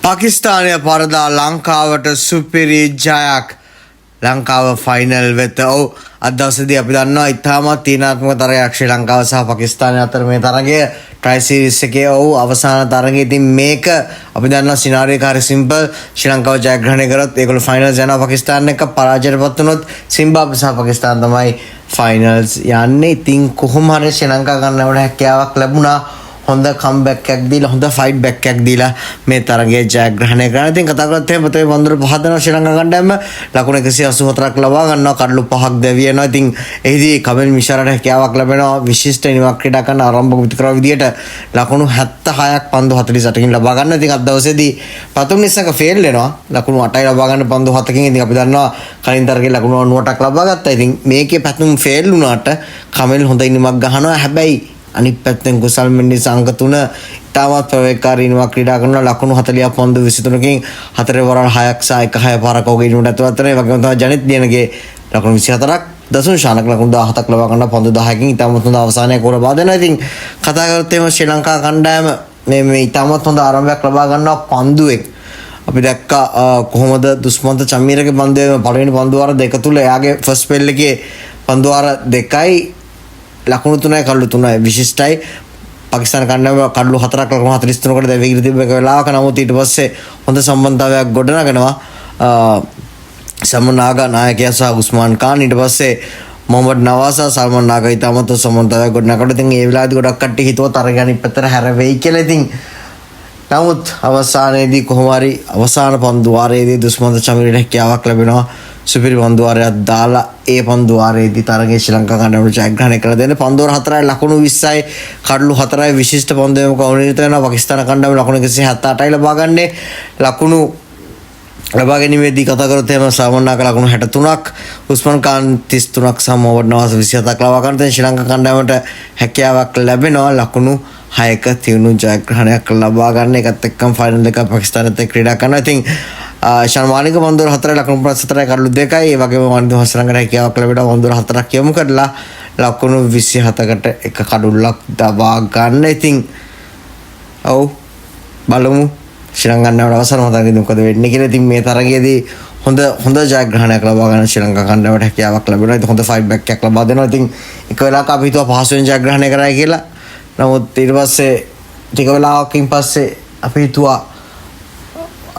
පාකිස්තානය පරදා ලංකාවට සුපිරි ජයක් ලංකාව ෆයිනල් වෙත අද දවසේදී අපි දන්නවා ඉතාමත් තීරණාත්මක තරගයක් ශ්‍රී ලංකාව සහ පාකිස්තානය අතර මේ තරගය ට්‍රයි සීරීස් එකේ අවසාන තරගය. ඉතින් මේක අපි දන්නවා සිනාරියෝ එක හරි සිම්පල්. ශ්‍රී ලංකාව ජයග්‍රහණය කරොත් ඒගොල්ලෝ ෆයිනල්ස් යනවා. පාකිස්තාන එක්ක පරාජයටපත් වුණොත් සිම්බාබ්වේ සහ පාකිස්තාන තමයි ෆයිනල්ස් යන්නේ. ඉතින් කොහොම හරි ශ්‍රී ලංකාව ගන්නවට හැකියාවක් ලැබුණා. හොඳ කම්බැක් එකක් දීලා හොඳ ෆයිට් බැක් එකක් දීලා මේ තරගයේ ජයග්‍රහණය කරනවා. ඉතින් කතා කරත් එහෙම පතේ පන්දුර පහ දෙනවා ශ්‍රී ලංකා කණ්ඩායම ලකුණු 184ක් ලබා ගන්නවා. කඩලු 5ක් දැවිය යනවා. ඉතින් එහිදී කමෙල් මිෂාරට හැකියාවක් ලැබෙනවා විශිෂ්ට ඉනිමක් ක්‍රීඩා කරන ආරම්භක විතරව විදියට ලකුණු 76ක් පන්දු 48කින් ලබා ගන්නවා. ඉතින් අද දවසේදී ප්‍රථම නිස්සක ෆේල් වෙනවා. ලකුණු 8යි ලබා ගන්න පන්දු 7කින්. ඉතින් අපි දන්නවා කලින් තරගයේ ලකුණු 98ක් ලබා ගත්තා. ඉතින් මේකේ පැතුම් ෆේල් වුණාට කමෙල් හොඳ ඉනිමක් ගහනවා. හැබැයි අනිත් පැත්තෙන් කුසල් මෙන්ඩිස් අංක 3 ඉතාමත් ප්‍රවේගකාරී ඉනිමක් ක්‍රීඩා කරනවා. ලකුණු 40ක් පන්දු 23කින් 4 වරල් 6ක් සහ 1/6 පාරක් ඔහුගේ ඉනිමට ඇතුළත් වෙනවා. ඒ වගේම තමයි ජනිත් දියනගේ ලකුණු 24ක් දසුන් ශානක ලකුණු 17ක් ලබා ගන්න පන්දු 10කින් ඉතාමත් හොඳ අවසානයක් ලබා දෙනවා. ඉතින් කතා කරත් එහෙම ශ්‍රී ලංකා කණ්ඩායම මේ ඉතාමත් හොඳ ආරම්භයක් ලබා ගන්නවා පන්දුවෙන්. අපි දැක්කා කොහොමද දුස්මන්ත චමීරගේ පන්දුවේ පළවෙනි පන්දු වාර දෙක තුල එයාගේ ෆස්ට් ස්පෙල් එකේ පන්දු වාර දෙකයි ලකුණු 3යි කඩලු 3යි විශිෂ්ටයි. පාකිස්තාන කණ්ඩායම කඩලු 4ක් ලකුණු 43කට දැවිගෙන තිබ්බ එක වෙලාවක. නමුත් ඊට පස්සේ හොඳ සම්බන්ධතාවයක් ගොඩනගනවා සල්මන් නාගා නායකයා සහ උස්මාන් ખાન. ඊට පස්සේ මොහමඩ් නවාසා සල්මන් නාගා ඊටමත් සම්බන්ධතාවයක් ගොඩනගනකොට ඉතින් ඒ වෙලාවේදී ගොඩක් කට්ටිය හිතුවා තරගය අනිත් පැත්තට හැරෙවෙයි කියලා. ඉතින් නමුත් අවසානයේදී කොහොම හරි අවසාන පන්දු වාරයේදී දුස්මන්ත චමීරට හැකියාවක් ලැබෙනවා සුපිරි පන්දු වාරයක් දාලා ඒ පන්දු වාරයේදී තරගයේ ශ්‍රී ලංකා කණ්ඩායමට ජයග්‍රහණය කර දෙන්න. පන්දු වාර 4යි ලකුණු 20යි කඩලු 4යි විශිෂ්ට පන්දුවක අවනිත වෙනවා. පාකිස්තාන කණ්ඩායම ලකුණු 178යි ලබා ගන්නේ. ලකුණු ලබා ගැනීමේදී කතා කරොත් එහෙම සාමන්නාක ලකුණු 63ක් උස්මාන් ખાન 33ක් සහ මොහමඩ් නවාස් 27ක් ලබා ගන්න. දැන් ශ්‍රී ලංකා කණ්ඩායමට හැකියාවක් ලැබෙනවා ලකුණු 6ක තියුණු ජයග්‍රහණයක් ලබා ගන්න. ඒකත් එක්කම ෆයිනල් එක පාකිස්තානත් එක්ක ක්‍රීඩා කරනවා. ඉතින් ශර්මානික පන්දුවර 4යි ලකුණු 54යි කඩලු 2යි. ඒ වගේම වනිදු හසරංගට හැකියාවක් ලැබෙනවා පන්දුවර 4ක් යොමු කරලා ලකුණු 27කට එක කඩුල්ලක් දබා ගන්න. ඉතින් බලමු ශ්‍රී ලංකාවට අවසන් මතකදී මොකද වෙන්නේ කියලා. ඉතින් මේ තරගයේදී හොඳ ජයග්‍රහණයක් ලබා ගන්න ශ්‍රී ලංකා කණ්ඩායමට හැකියාවක් ලැබෙනවා. ඉතින් හොඳ ෆයිට් බැක් එකක් ලබා දෙනවා. ඉතින් එක වෙලාවක අපි හිතුවා පහසුවෙන් ජයග්‍රහණය කරයි කියලා. නමුත් ඊට පස්සේ ටික වෙලාවකින් පස්සේ අපි හිතුවා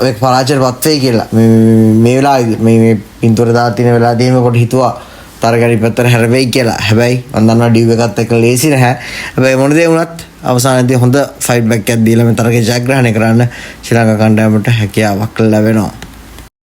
ඒක පරාජයටපත් වෙයි කියලා. මේ වෙලාවේදී මේ පින්තූර දාලා තියෙන වෙලාවදී එහෙම කොට හිතුවා තරගරි පැත්තට හැරෙයි කියලා. හැබැයි මම දන්නවා ඩිව් එකත් එක්ක ලේසි නැහැ. හැබැයි මොන දේ වුණත් අවසානයේදී හොඳ ෆයිට් බැක් එකක් දීලා මේ තරගය ජයග්‍රහණය කරන්න ශ්‍රී ලංකා කණ්ඩායමට හැකියාවක් ලැබෙනවා.